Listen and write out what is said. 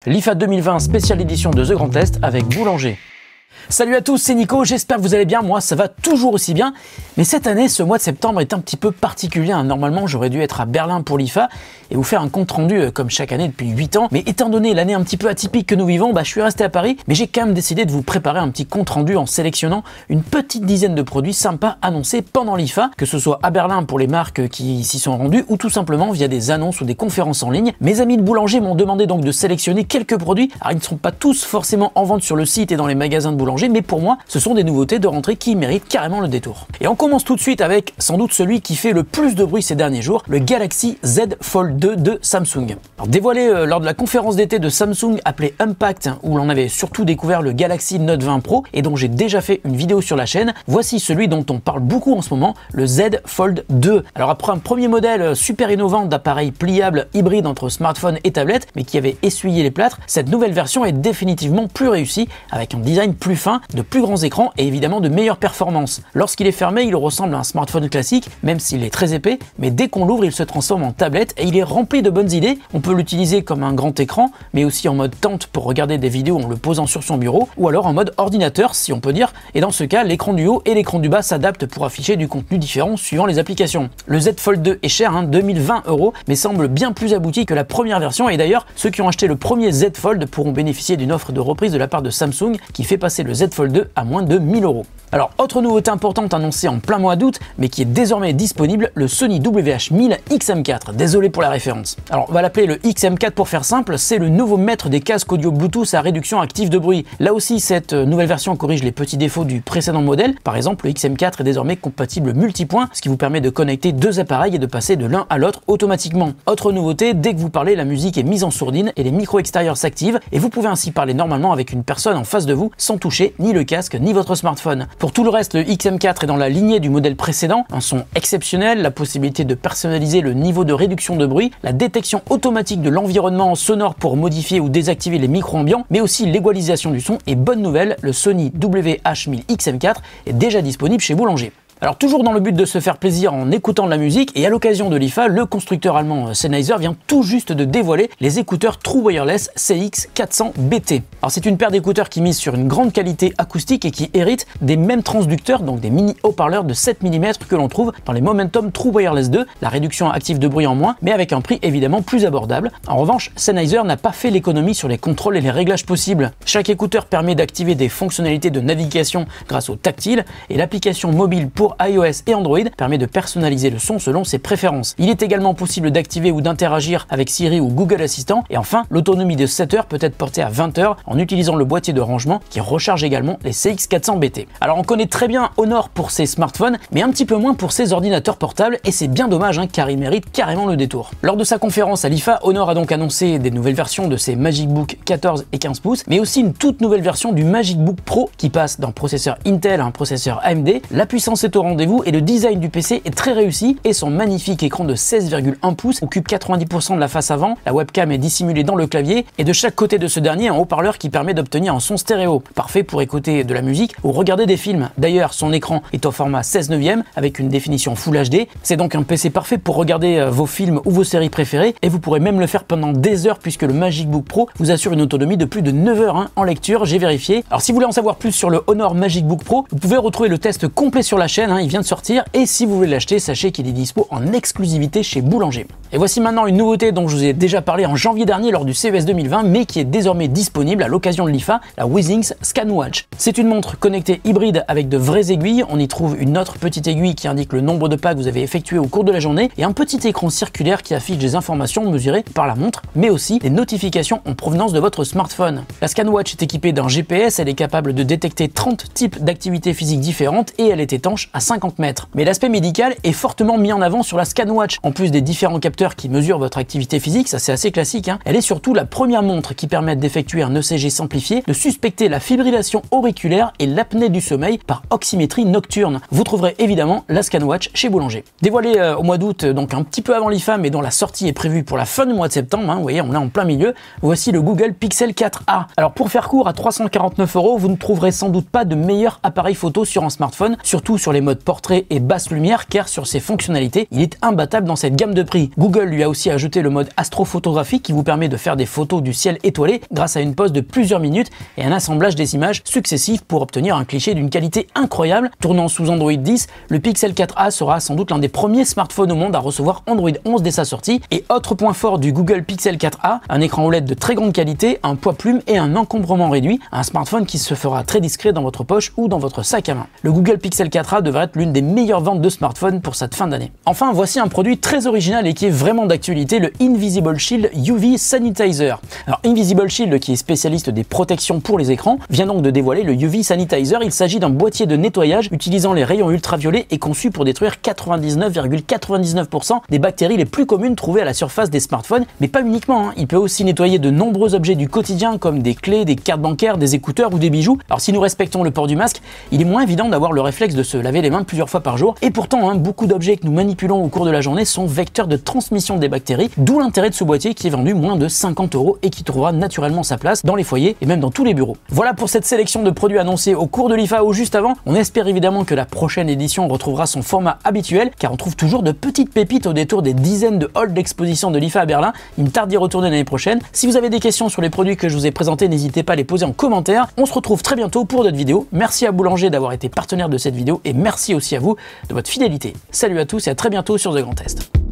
l'IFA 2020 spéciale édition de The Grand Test avec Boulanger. Salut à tous, c'est Nico, j'espère que vous allez bien, moi ça va toujours aussi bien. Mais cette année, ce mois de septembre est un petit peu particulier. Normalement, j'aurais dû être à Berlin pour l'IFA et vous faire un compte rendu comme chaque année depuis 8 ans. Mais étant donné l'année un petit peu atypique que nous vivons, je suis resté à Paris. Mais j'ai quand même décidé de vous préparer un petit compte rendu en sélectionnant une petite dizaine de produits sympas annoncés pendant l'IFA, que ce soit à Berlin pour les marques qui s'y sont rendues ou tout simplement via des annonces ou des conférences en ligne. Mes amis de Boulanger m'ont demandé donc de sélectionner quelques produits. Alors ils ne seront pas tous forcément en vente sur le site et dans les magasins de Boulanger, mais pour moi, ce sont des nouveautés de rentrée qui méritent carrément le détour. Et on commence tout de suite avec sans doute celui qui fait le plus de bruit ces derniers jours, le Galaxy Z Fold 2 de Samsung. Alors, dévoilé lors de la conférence d'été de Samsung appelée Unpacked, où l'on avait surtout découvert le Galaxy Note 20 Pro et dont j'ai déjà fait une vidéo sur la chaîne, voici celui dont on parle beaucoup en ce moment, le Z Fold 2. Alors après un premier modèle super innovant d'appareil pliable hybride entre smartphone et tablette, mais qui avait essuyé les plâtres, cette nouvelle version est définitivement plus réussie, avec un design plus fin, de plus grands écrans et évidemment de meilleures performances. Lorsqu'il est fermé, il ressemble à un smartphone classique, même s'il est très épais, mais dès qu'on l'ouvre, il se transforme en tablette et il est rempli de bonnes idées. On peut l'utiliser comme un grand écran, mais aussi en mode tente pour regarder des vidéos en le posant sur son bureau, ou alors en mode ordinateur, si on peut dire, et dans ce cas, l'écran du haut et l'écran du bas s'adaptent pour afficher du contenu différent suivant les applications. Le Z Fold 2 est cher, 2020 €, mais semble bien plus abouti que la première version, et d'ailleurs, ceux qui ont acheté le premier Z Fold pourront bénéficier d'une offre de reprise de la part de Samsung qui fait passer le Z Fold 2 à moins de 1000 €. Alors, autre nouveauté importante annoncée en plein mois d'août, mais qui est désormais disponible, le Sony WH-1000 XM4. Désolé pour la référence. Alors, on va l'appeler le XM4 pour faire simple, c'est le nouveau maître des casques audio Bluetooth à réduction active de bruit. Là aussi, cette nouvelle version corrige les petits défauts du précédent modèle. Par exemple, le XM4 est désormais compatible multipoint, ce qui vous permet de connecter deux appareils et de passer de l'un à l'autre automatiquement. Autre nouveauté, dès que vous parlez, la musique est mise en sourdine et les micros extérieurs s'activent, et vous pouvez ainsi parler normalement avec une personne en face de vous sans toucher ni le casque ni votre smartphone. Pour tout le reste, le XM4 est dans la lignée du modèle précédent, un son exceptionnel, la possibilité de personnaliser le niveau de réduction de bruit, la détection automatique de l'environnement sonore pour modifier ou désactiver les micros ambiants, mais aussi l'égalisation du son, et bonne nouvelle, le Sony WH-1000 XM4 est déjà disponible chez Boulanger. Alors toujours dans le but de se faire plaisir en écoutant de la musique, et à l'occasion de l'IFA, le constructeur allemand Sennheiser vient tout juste de dévoiler les écouteurs True Wireless CX400BT. Alors c'est une paire d'écouteurs qui mise sur une grande qualité acoustique et qui hérite des mêmes transducteurs, donc des mini haut-parleurs de 7 mm que l'on trouve dans les Momentum True Wireless 2, la réduction active de bruit en moins, mais avec un prix évidemment plus abordable. En revanche, Sennheiser n'a pas fait l'économie sur les contrôles et les réglages possibles. Chaque écouteur permet d'activer des fonctionnalités de navigation grâce au tactile, et l'application mobile pour iOS et Android permet de personnaliser le son selon ses préférences. Il est également possible d'activer ou d'interagir avec Siri ou Google Assistant, et enfin, l'autonomie de 7 heures peut être portée à 20 heures en utilisant le boîtier de rangement qui recharge également les CX400BT. Alors on connaît très bien Honor pour ses smartphones, mais un petit peu moins pour ses ordinateurs portables, et c'est bien dommage car il mérite carrément le détour. Lors de sa conférence à l'IFA, Honor a donc annoncé des nouvelles versions de ses Magic Book 14 et 15 pouces, mais aussi une toute nouvelle version du Magic Book Pro qui passe d'un processeur Intel à un processeur AMD. La puissance est au rendez-vous et le design du PC est très réussi, et son magnifique écran de 16,1 pouces occupe 90% de la face avant, la webcam est dissimulée dans le clavier, et de chaque côté de ce dernier un haut-parleur qui permet d'obtenir un son stéréo, parfait pour écouter de la musique ou regarder des films. D'ailleurs, son écran est au format 16/9 avec une définition Full HD, c'est donc un PC parfait pour regarder vos films ou vos séries préférées, et vous pourrez même le faire pendant des heures puisque le Magic Book Pro vous assure une autonomie de plus de 9 heures en lecture, j'ai vérifié. Alors si vous voulez en savoir plus sur le Honor Magic Book Pro, vous pouvez retrouver le test complet sur la chaîne, il vient de sortir, et si vous voulez l'acheter, sachez qu'il est dispo en exclusivité chez Boulanger. Et voici maintenant une nouveauté dont je vous ai déjà parlé en janvier dernier lors du CES 2020, mais qui est désormais disponible à l'occasion de l'IFA, la Withings ScanWatch. C'est une montre connectée hybride avec de vraies aiguilles, on y trouve une autre petite aiguille qui indique le nombre de pas que vous avez effectué au cours de la journée, et un petit écran circulaire qui affiche des informations mesurées par la montre, mais aussi des notifications en provenance de votre smartphone. La ScanWatch est équipée d'un GPS, elle est capable de détecter 30 types d'activités physiques différentes, et elle est étanche à 50 mètres. Mais l'aspect médical est fortement mis en avant sur la ScanWatch. En plus des différents capteurs qui mesurent votre activité physique, ça c'est assez classique, elle est surtout la première montre qui permet d'effectuer un ECG simplifié, de suspecter la fibrillation auriculaire et l'apnée du sommeil par oxymétrie nocturne. Vous trouverez évidemment la ScanWatch chez Boulanger. Dévoilée au mois d'août, donc un petit peu avant l'IFA, mais dont la sortie est prévue pour la fin du mois de septembre, vous voyez, on est en plein milieu, voici le Google Pixel 4a. Alors pour faire court, à 349 €, vous ne trouverez sans doute pas de meilleur appareil photo sur un smartphone, surtout sur les modes portrait et basse lumière car sur ses fonctionnalités, il est imbattable dans cette gamme de prix. Google lui a aussi ajouté le mode astrophotographie qui vous permet de faire des photos du ciel étoilé grâce à une pause de plusieurs minutes et un assemblage des images successives pour obtenir un cliché d'une qualité incroyable. Tournant sous Android 10, le Pixel 4a sera sans doute l'un des premiers smartphones au monde à recevoir Android 11 dès sa sortie. Et autre point fort du Google Pixel 4a, un écran OLED de très grande qualité, un poids plume et un encombrement réduit, un smartphone qui se fera très discret dans votre poche ou dans votre sac à main. Le Google Pixel 4a devrait être l'une des meilleures ventes de smartphones pour cette fin d'année. Enfin, voici un produit très original et qui est vraiment d'actualité, le Invisible Shield UV Sanitizer. Alors Invisible Shield, qui est spécialiste des protections pour les écrans, vient donc de dévoiler le UV Sanitizer. Il s'agit d'un boîtier de nettoyage utilisant les rayons ultraviolets et conçu pour détruire 99,99% des bactéries les plus communes trouvées à la surface des smartphones, mais pas uniquement, hein. Il peut aussi nettoyer de nombreux objets du quotidien comme des clés, des cartes bancaires, des écouteurs ou des bijoux. Alors si nous respectons le port du masque, il est moins évident d'avoir le réflexe de se laver les mains plusieurs fois par jour. Et pourtant, hein, beaucoup d'objets que nous manipulons au cours de la journée sont vecteurs de transmission des bactéries, d'où l'intérêt de ce boîtier qui est vendu moins de 50 € et qui trouvera naturellement sa place dans les foyers et même dans tous les bureaux. Voilà pour cette sélection de produits annoncés au cours de l'IFA ou juste avant. On espère évidemment que la prochaine édition retrouvera son format habituel, car on trouve toujours de petites pépites au détour des dizaines de halls d'exposition de l'IFA à Berlin. Il me tarde d'y retourner l'année prochaine. Si vous avez des questions sur les produits que je vous ai présentés, n'hésitez pas à les poser en commentaire. On se retrouve très bientôt pour d'autres vidéos. Merci à Boulanger d'avoir été partenaire de cette vidéo et merci aussi à vous de votre fidélité. Salut à tous et à très bientôt sur The Grand Test.